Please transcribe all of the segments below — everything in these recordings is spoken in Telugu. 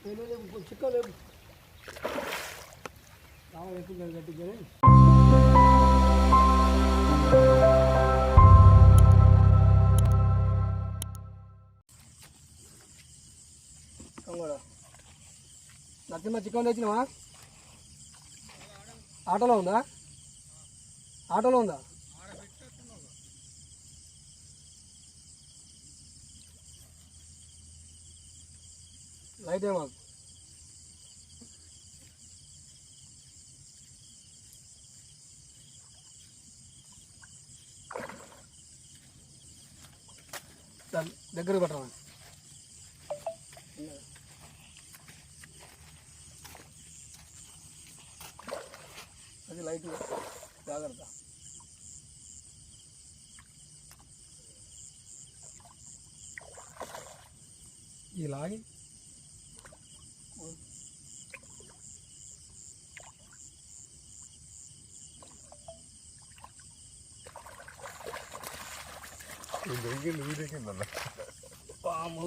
చిక్క లేవు ఎక్కువ గట్టిగా నరసింహ చికెన్ తెచ్చినావా? ఆటోలో ఉందా? ఆటోలో ఉందా? లైట్ ఏమో దగ్గర పట్టరా అది లైట్ జాగ్రత్త. ఇలాగే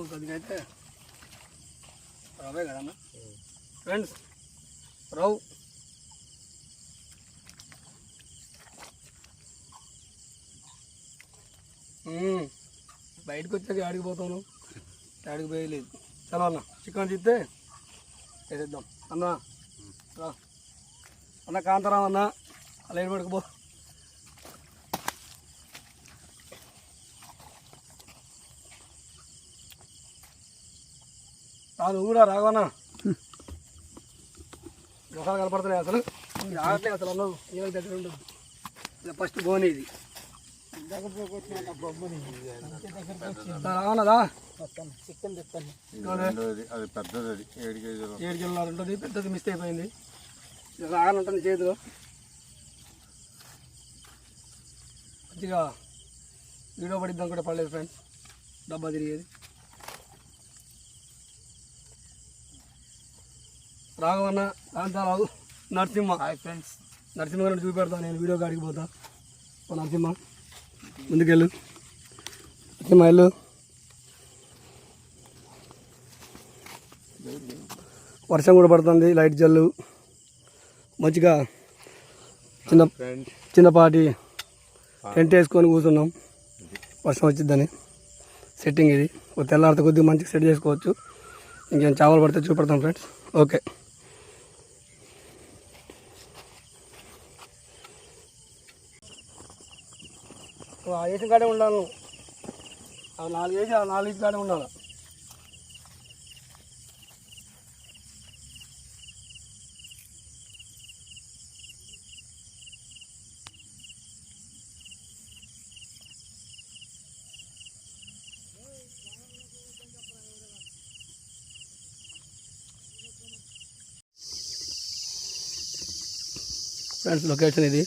కొద్దిగైతే రవే కదన్నా ఫ్రెండ్స్, రవ్వు బయటకు వచ్చాక ఆడికి పోతాను, ఆడికి పోయలేదు. చలో అన్న చికెన్ తీస్తే వేసేద్దాం. అన్న రా అన్న, కాంతారావు అన్న అలా పడుకుపో. నువ్వు కూడా రావన్నా, మొహాలు కనపడుతున్నాయి అసలు రావట్లేదు అసలు. అన్నావు ఏమైనా దగ్గర ఉండదు. ఫస్ట్ బోని ఇది రావన్నదా చికెన్ తెస్తాను. 7 కిలోలు ఉంటుంది, పెద్దది మిస్ అయిపోయింది. రాగానంటుంది చేతిలో. మంచిగా వీడియో పడిద్దాం కూడా పడలేదు ఫ్రెండ్స్, డబ్బా తిరిగేది. రాఘవన్న, కాంతారావు, నరసింహ. హాయ్ ఫ్రెండ్స్, నరసింహ గారిని చూపెడతాను నేను. వీడియో కాడికి పోతా. నరసింహ ముందుకెళ్ళు, నరసింహ వెళ్ళు. వర్షం కూడా పడుతుంది, లైట్ జల్లు. మంచిగా చిన్నపాటి టెంట్ వేసుకొని కూర్చున్నాం, వర్షం వచ్చిద్దని. సెట్టింగ్ ఇది తెల్లారితే కొద్దిగా మంచిగా సెట్ చేసుకోవచ్చు. ఇంకేం చేపలు పడితే చూపెడతాం ఫ్రెండ్స్. ఓకే, వేసిన కాడే ఉండాలి. 4 వేసి 4 కాడే ఉండాలి. ఫ్రెండ్స్ లొకేషన్ ఇది.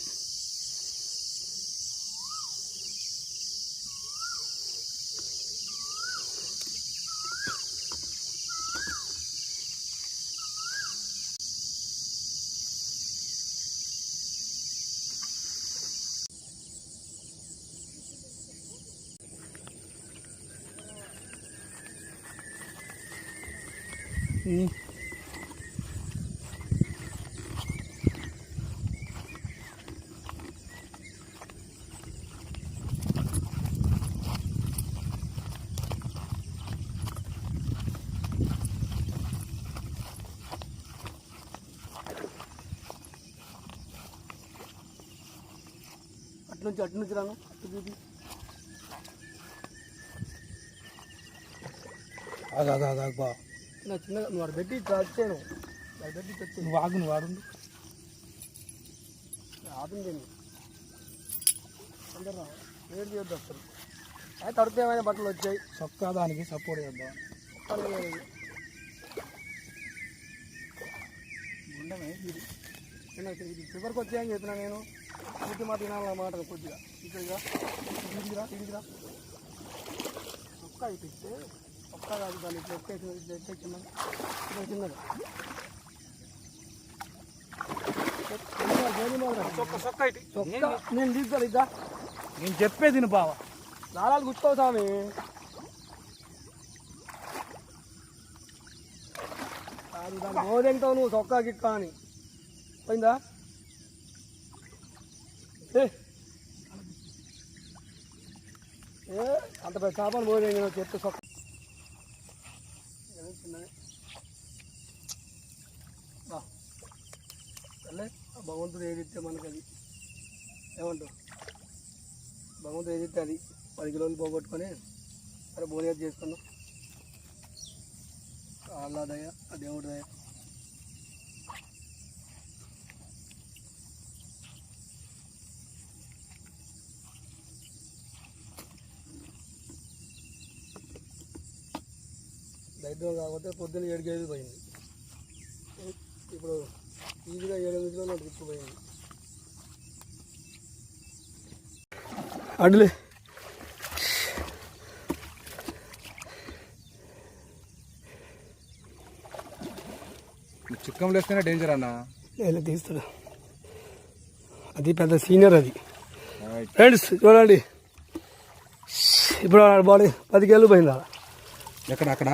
అటు నుంచి రాను, చిన్నగా నువ్వు అక్కడ పెట్టి వచ్చాను, అది పెట్టి వచ్చాను. నువ్వు ఆగు, నువ్వు ఆడు ఆపింది అందరు వేడి చేయొద్దు అసలు. అయితే తడితే ఏమైనా బట్టలు వచ్చాయి, చొక్కా దానికి సపోర్ట్ చేద్దాం. ఉండమే ఇది చివరికి వచ్చాయని చెప్పినా నేను. పూర్తి మాట వినాలన్నమాట. కొద్దిగా ఇక్కడిగా తిరిగిరా చొక్కా ఇప్పిస్తే చొక్కా కాదు, దాన్ని ఇట్లా ఎక్కేసి చిన్నగా చొక్కా నేను తీసుకోవాలి. ఇద్దా నేను చెప్పేది బావ, దారాలు గుర్తుకోవు స్వామి. మోదెంటావు నువ్వు చొక్కా గిక్క అని పోయిందా అంత పెద్ద చేపలు మోదెంగిన చెత్త చొక్క భగవంతుడు ఏది ఇస్తే మనకు అది ఏమంటావు భగవంతుడు ఏది ఇస్తే అది 10 కిలోలు పోగొట్టుకొని అరే బోనియాది చేసుకున్నాం అల్లా దయ ఆ దేవుడి దయ దైద్యం కాకపోతే పొద్దున్న 7 పోయింది ఇప్పుడు ఈజీగా 7 కిలోలు తిప్పిపోయింది అడ్లే చిక్కం లేస్తేనే డేంజర్ అన్న ఎలా తీస్తాడు అది పెద్ద సీనియర్ అది ఫ్రెండ్స్ చూడండి ఇప్పుడు బాడీ 10 కేళ్ళు పోయింది అలా ఎక్కడ అక్కడ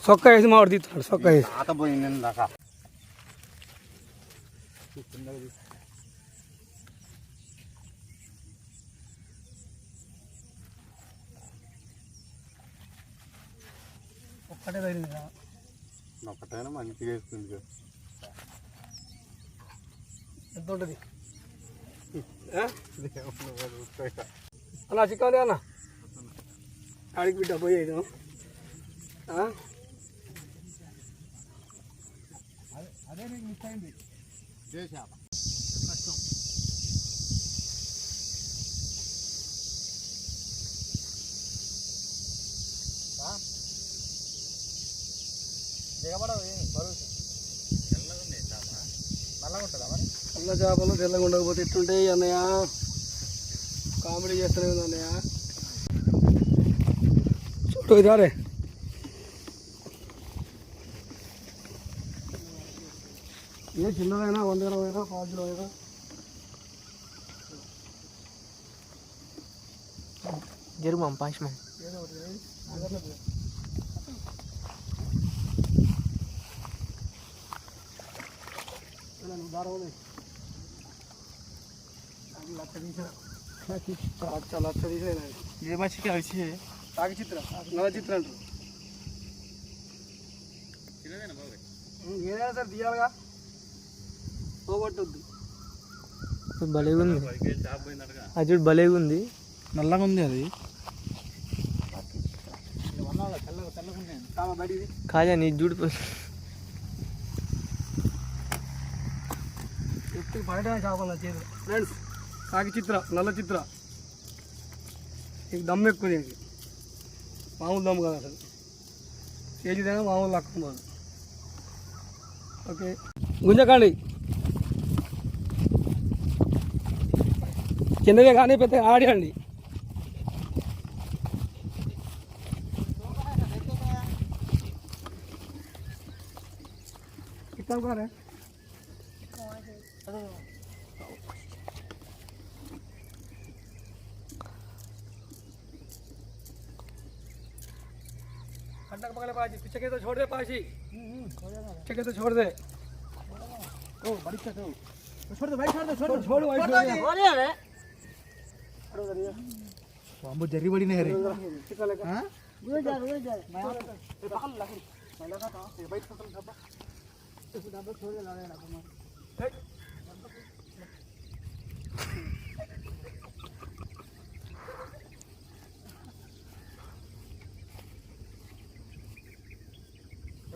సొక్క వేసి మావాడు తీస్తున్నాడు సొక్క వేసి ఒక్కటే తగిలింది ఒకటైనా మంచిగా వేస్తుంది ఎంత ఉంటుంది అన్న చిక్కాలి అన్న ఆడికి బిడ్డ పోయేది అదే నీకు మిస్ అయింది చేశాప నల్ల చేపలు తెల్లగా ఉండకపోతే ఎట్టుంటాయి అన్నయ్య కామెడీ చేస్తూనే ఉంది అన్నయ్య చూడు ఇదారే ఏ చిన్నదైనా 100 అయినా 5 కిలో అయినా జరుగు పాశమం ఏదో ఒకటి లక్ష తీసేనా ఏ మచ్చికి వచ్చి తాగి చిత్ర నల్ల చిత్ర అంటారు ఏదైనా సరే తీయాలిగా పోగొట్టద్దు భలేగా ఉంది అది చూడు భలేగా ఉంది నల్లగా ఉంది అది కాజా నీ చూడు ఎత్తుకు పడటమే చేపలు చేతులు ఫ్రెండ్స్ కాకి చిత్ర నల్ల చిత్ర నీకు దమ్ ఎక్కువ దీనికి మామూలు దమ్ కాదు అసలు కేజీదైనా మామూలు లక్కం పోదు ఓకే గుంజకండి కిందవే కానీ పెద్ద ఆడండి ఇస్తాను కూడా खड्डा पकड़े पाजी पीछे के तो छोड़ दे पाजी पीछे के तो छोड़ दे ओ बड़ी तक छोड़ दे भाई छोड़ दे छोड़ भाई छोड़ दे अरे अरे बांबू जरी बड़ी नहीं रे हां रुक जा मैं पकड़ ला मैं लगा था ये भाई पकड़ डब्बा इस डब्बा छोड़ दे ला डब्बा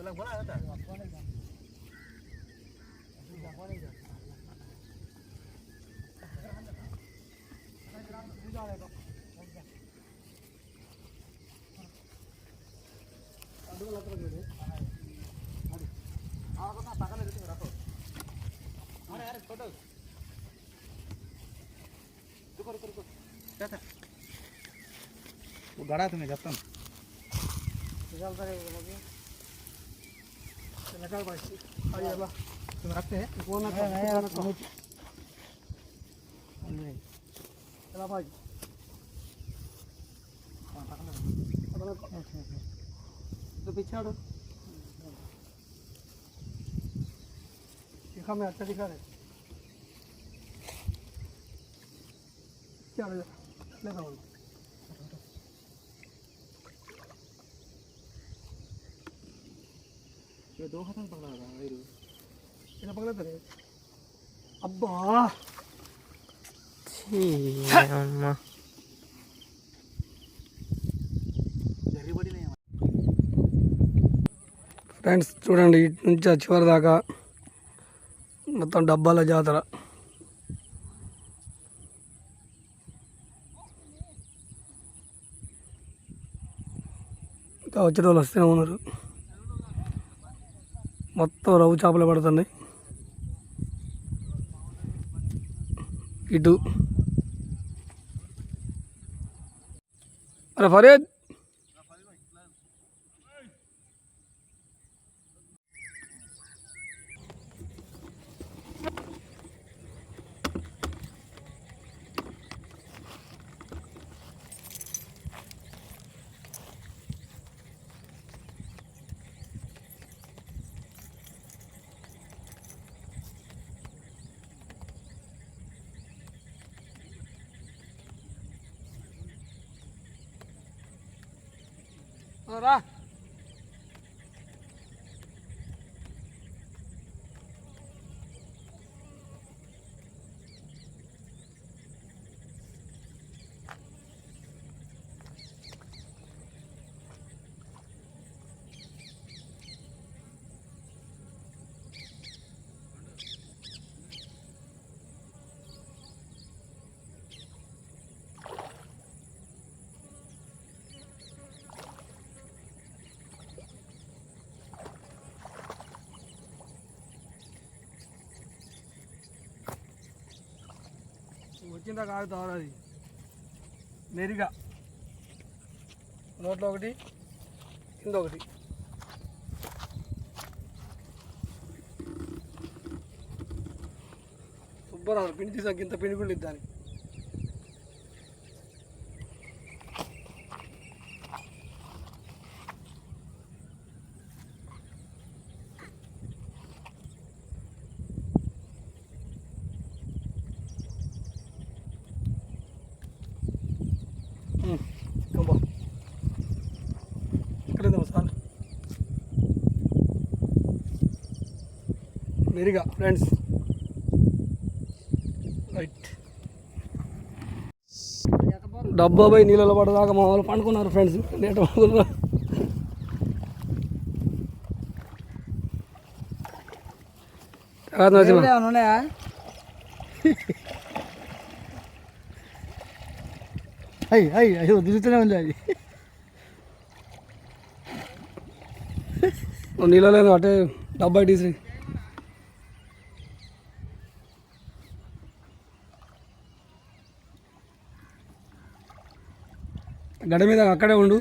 लग बड़ा होता है वो गड़ा तुम्हें जब तक लगा भाई आइए अल्लाह तुम रखते हैं कौन है चला भाई तो पीछे हटो देखा मैं अच्छा दिखा रहे क्या लेता हूँ ये 2 हाथ में पकड़ा था मेरे इधर पकड़ा तो अब्बा ఛీ, అమ్మ. ఫ్రెండ్స్ చూడండి ఇటు నుంచి ఆ చివరి దాకా మొత్తం డబ్బాల జాతర ఇంకా వచ్చే వాళ్ళు వస్తూనే ఉన్నారు మొత్తం రవ్వు చేపలు పడుతున్నాయి ఇటు అరే ఫరీద్ రా వచ్చిందా కాగుతావు అది మెరిగా నోట్లో ఒకటి కింద ఒకటి శుభ్రం పిండి తీసాక ఇంత పిండి కూడా దానికి సార్ మెరిగా ఫ్రెండ్స్ రైట్ డబ్బా పోయి నీళ్ళలో పడదాకా మా వాళ్ళు పండుకున్నారు ఫ్రెండ్స్ నేట మొదలు ఉన్నాయా అయ్యో తిరుగుతూనే ఉంది అది నీళ్ళలో అటే డబ్బా తీసి గడ మీద అక్కడే ఉండు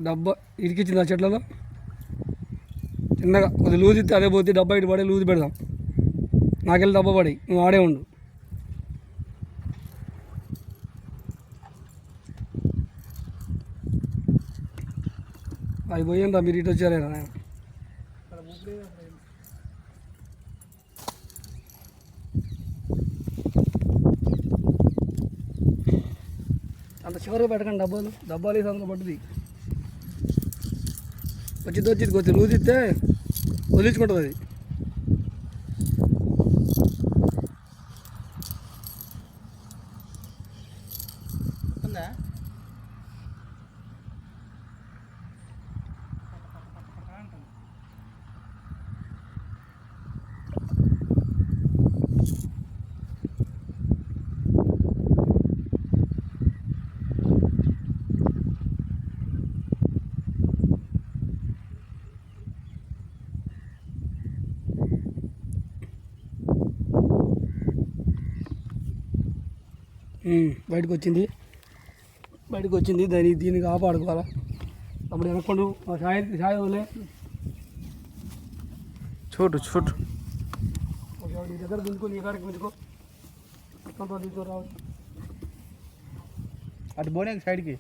డబ్బా ఇరికిచ్చింది ఆ చెట్లలో చిన్నగా కొద్దిగా లూజ్ ఇస్తే అదే పోతే డబ్బా ఇటు పడే లూజ్ పెడదాం నాకెళ్ళి డబ్బా పడి నువ్వు ఆడే ఉండు అవి పోయిందా మీరు ఇటు వచ్చారేనా అంత చివరిగా పెట్టకండి డబ్బాలు వేసి అందులో పట్టుది వచ్చింది కొద్దిగా లూజ్ ఇస్తే వదిలించుకుంటుంది అది బయటకు వచ్చింది దీన్ని కాపాడుకోవాలా అప్పుడు వెనక్ಕೊಂಡು ఛాయ్ వదిలే छोटू छोटू ఓకే దగ్గర గుంజుకో నీ కాడికి గుంజుకో మొత్తం తీసుకో రావచ్చు అటు పోనీ సైడ్కి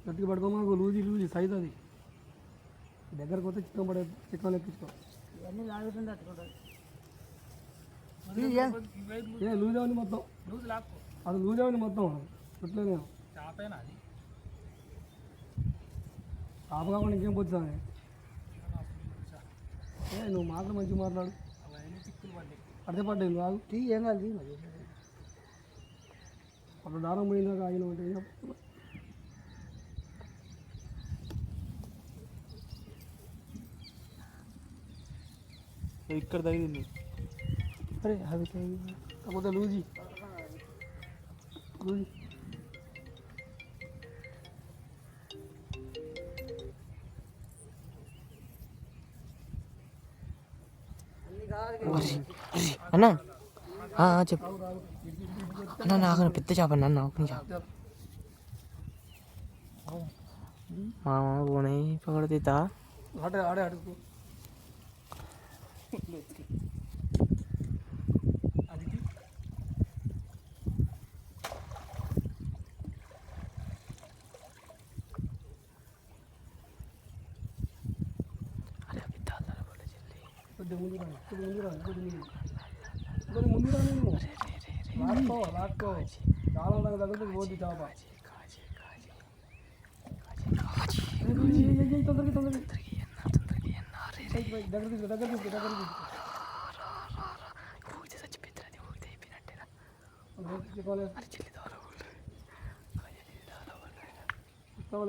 గట్టిగా పడుకోమా లూజీ సైజ్ అది దగ్గరకు వస్తే చికెన్ ఎక్కించుకో ఇవన్నీ లాగుతుంది ఏ లూజ్ అవ్వండి మొత్తం అది లూజ్ అవ్వండి మొత్తం చుట్టూనే చాప కాకుండా ఇంకేం పోతుంది ఏ నువ్వు మాటలు మంచిగా మాట్లాడు అదే పడ్డాయి నువ్వు ఆగు టీ ఏం కాదు అప్పుడు దారం పోయినాక ఆగిన అంటే ఇక్కడ తగిలింది అరే అవి కాకపోతే లూజీ అన్నా చెప్పు అన్న నాకు పెద్ద చేప అన్న ఒక నిమిషం మామ పోనీ పకడతీతా ఆడే అడుగు ముందు లాక్కో చాలా దగ్గర పోద్ది చేప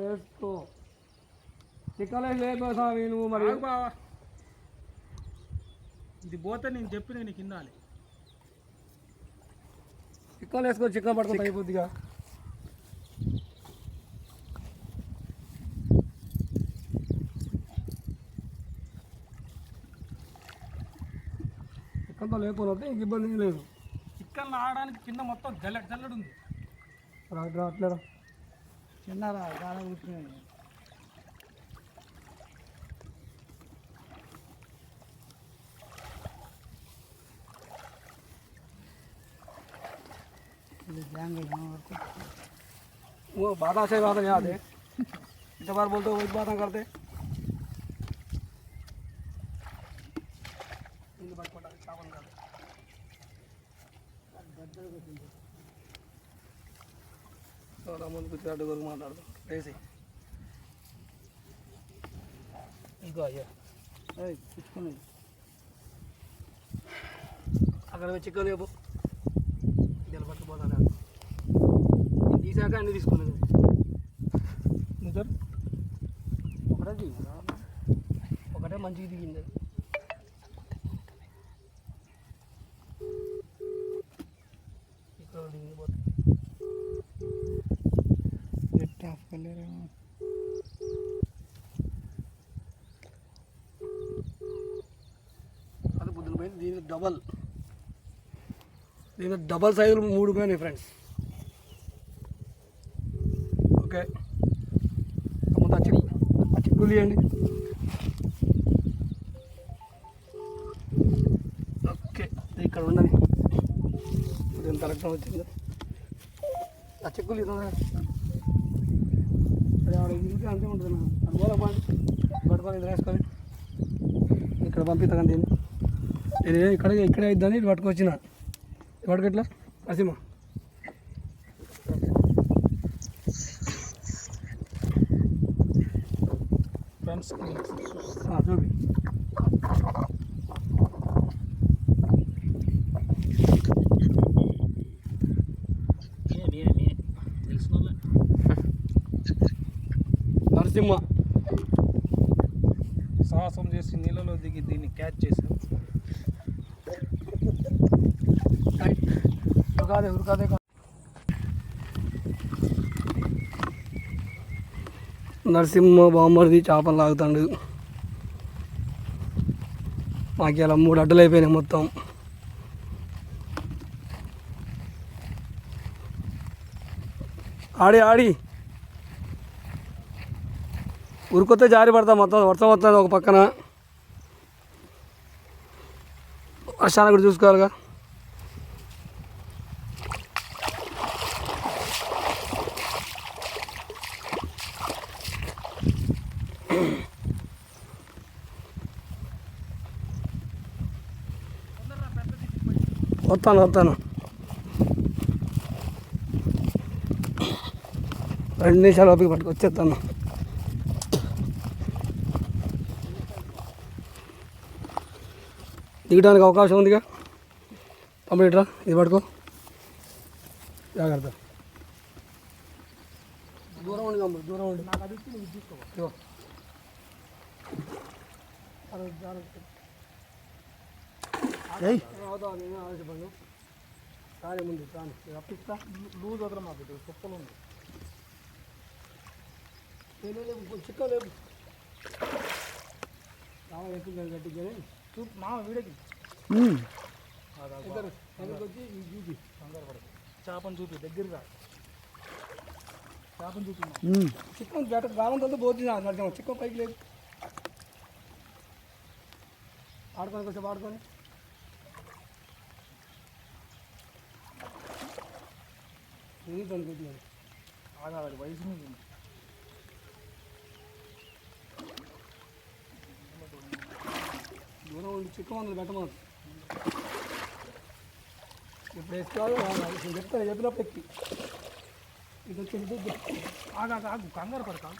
వేసుకో చిక్కలు వేసుకోసామి నువ్వు మరి ఇది పోతే నేను చెప్పి నేను కిందాలి చిక్కలు వేసుకో చిక్కలు పడుతుంది అయిపోద్దిగా చిక్కలతో లేకపోతే ఇంక ఇబ్బంది ఏం లేదు చికెన్ ఆడడానికి కింద మొత్తం జల్లెడు ఉంది అట్లేరా చిన్నారా చాలా కూర్చున్నాయి वो बाधा से बात याद है इतना बार बोलते हो वही बातें करते कुछ మాట్లాడదాం వేసి ఇంకో అయ్యా చిక్కుని అక్కడ చికెన్ లేపు పట్టుకుపోతాను తీసాక అన్ని తీసుకున్నాను నిజం ఒకటే మంచిగా దిగింది ఇక్కడ దిగిపోతుంది అది పొద్దున పోయింది దీని డబల్ సైజులు 3 పోయినాయి ఫ్రెండ్స్ ఓకే ముందు ఆ చిక్కులు తీయండి ఓకే ఇక్కడ ఉండని ఇది కరెక్ట్గా వచ్చింది ఆ చిక్కులు ఇంటికి అంతే ఉంటుంది అనుకోలే పట్టుకొని ఇది వేసుకొని ఇక్కడ పంపిస్తాను దీన్ని ఇది ఇక్కడే ఇద్దని ఇది పట్టుకొచ్చిన వాడికి ఎట్లా అసీమా ఫ్రెండ్స్ చూపి నరసింహ సాహసం చేసి నీళ్ళలో దిగి దీన్ని క్యాచ్ చేశాను. ఉరకాదే నరసింహ బామ్మడిది చేపలు లాగుతాడు. మాకు ఇలా 3 అడ్డలు అయిపోయినాయి మొత్తం. ఆడి ఉరుకొస్తే జారి పడతా మొత్తం వర్షం వస్తుంది ఒక పక్కన వర్షాన్ని కూడా చూసుకోవాలిగా వస్తాను 2 నిమిషాలు ఓపిక పట్టుకొచ్చేస్తాను దిగడానికి అవకాశం ఉందిగా కంప్లీట్రా ఇది పట్టుకో జాగ్రత్త దూరం ఉండి దూరం ఉండి నాకు అది ఇచ్చి తీసుకో ఆలోచపడు కానీ ముందు కానీ అప్పిస్తా లూజ్ వదల మాకు కుప్పలు ఉంది చిక్క లేవు ఎక్కువ గట్టిగానే మామ వీడకి వచ్చి చూపి చేపను చూపి దగ్గరగా చేపను చూపి చిక్కన్ గట్ట గాలంతో పోతుంది నడిచాము చిక్క పైకి లేదు ఆడుకొని కొంచెం ఆడుకొని కొద్దిగా ఆగాలి వయసు దూరం ఉండి చిక్క మందులు పెట్టమను ఇప్పుడు వేసుకోవాలి చెప్తాను చెప్పినప్పుడు ఎక్కి ఇది వచ్చి ఆగు కంగారు పడతా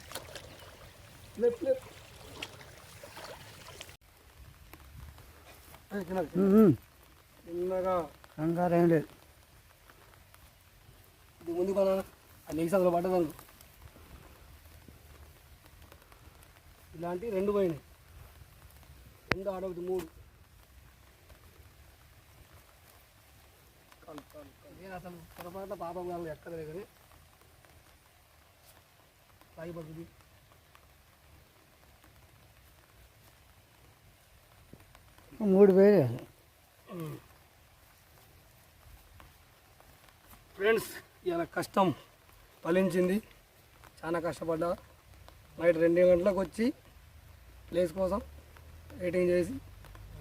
లేపు చిన్నగా కంగారు ఏం లేదు ఇది ముందు కొనా అది నెక్స్ట్ అందులో పడ్డదాను ఇలాంటి 2 పోయినాయి 2 ఆడొకటి 3 నేను అసలు పొరపాటు పాపం కాదు ఎక్కలేదు కానీ సాగి పడుతుంది మూడు పేరు ఫ్రెండ్స్ ఇలా కష్టం ఫలించింది చాలా కష్టపడ్డా నైట్ 2 గంటలకు వచ్చి ప్లేస్ కోసం వెయిటింగ్ చేసి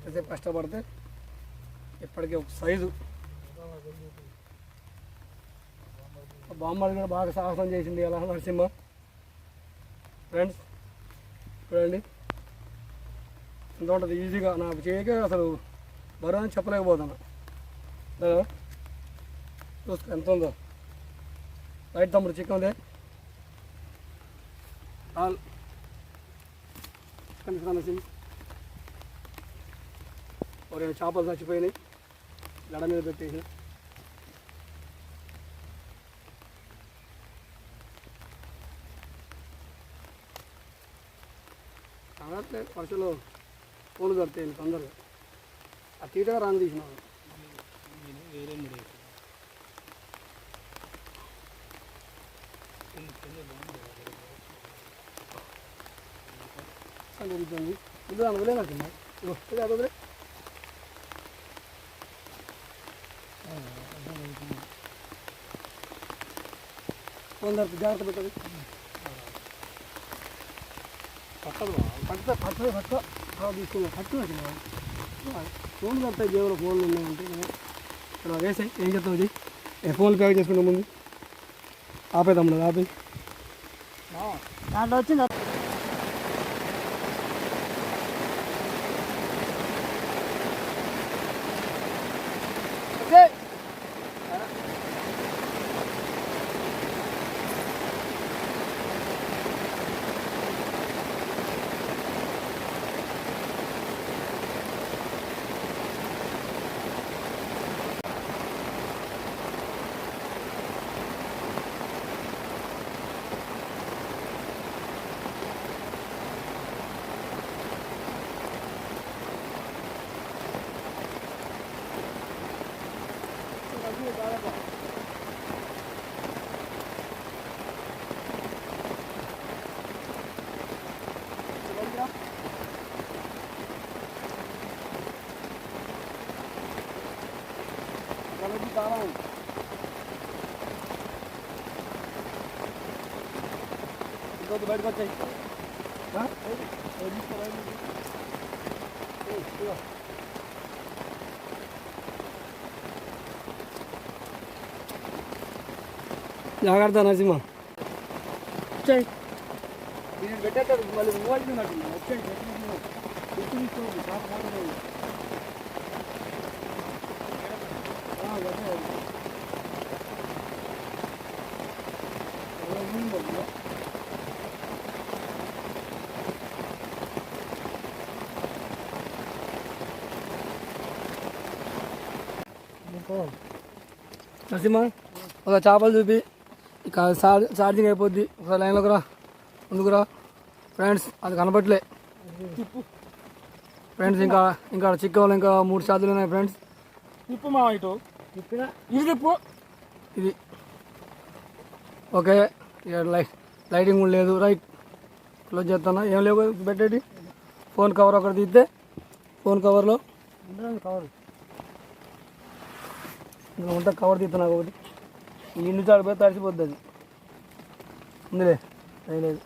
కాసేపు కష్టపడితే ఇప్పటికీ ఒక సైజు బామ్మడి కూడా బాగా సాహసం చేసింది అలా నరసింహ ఫ్రెండ్స్ చూడండి ఎంత ఉంటుంది ఈజీగా నాకు చేయక అసలు బరువు అని చెప్పలేకపోతాను చూసుకో ఎంత ఉందో రైట్ తమ్ముడు చికెన్ ఉందే ఆల్ చికెన్ ఒక చేపలు చచ్చిపోయినాయి గడ మీద పెట్టేసి కావట్లేదు వర్షంలో పూలు కడతాయి తొందరగా ఆ తీటగా రాని తీసినాను జరుగుతుంది ఇది వదిలే కడుతున్నా ఇది అది వదిలే కొందరు జాగ్రత్త పెట్టదు పట్టు తీసుకున్నా పట్టు ఫోన్ కడతాయి జేబులో ఫోన్లు ఉన్నాయంటే ఇక్కడ వేసాయి ఏం చెప్తావు ఇది ఫోన్ ప్యాక్ చేసుకునే ముందు ఆపేదమ్ముడు ఆపి దాంట్లో వచ్చింది బయటకు వచ్చాయి జాగ్రత్త నరసింహ వచ్చాయి నేను పెట్టేస్తాడు మళ్ళీ మూవాల్సి ఉన్నట్టు వచ్చాయి తీసుకోండి షాప్ పోతుంది నరసింహ ఒక చేపలు చూపి ఇక ఛార్జింగ్ అయిపోద్ది ఒక లైన్లోకి రా ముందుకు రా ఫ్రెండ్స్ అది కనపట్లే ఫ్రెండ్స్ ఇంకా చిక్కవాళ్ళు ఇంకా 3 చేతులు ఉన్నాయి ఫ్రెండ్స్ తిప్పు మా ఇటు ఇది తిప్పు ఇది ఓకే ఇక లైటింగ్ కూడా లేదు రైట్ క్లోజ్ చేస్తున్నా ఏం లేవు పెట్టేటి ఫోన్ కవర్ ఒకటి తీస్తే ఫోన్ కవర్లో కవర్ ఇంకా ఉంటే కవర్ తీస్తున్నా ఒకటి ఈ నిన్ను చాడిపోతే తడిసిపోద్ది అది ఉందిలే లేదు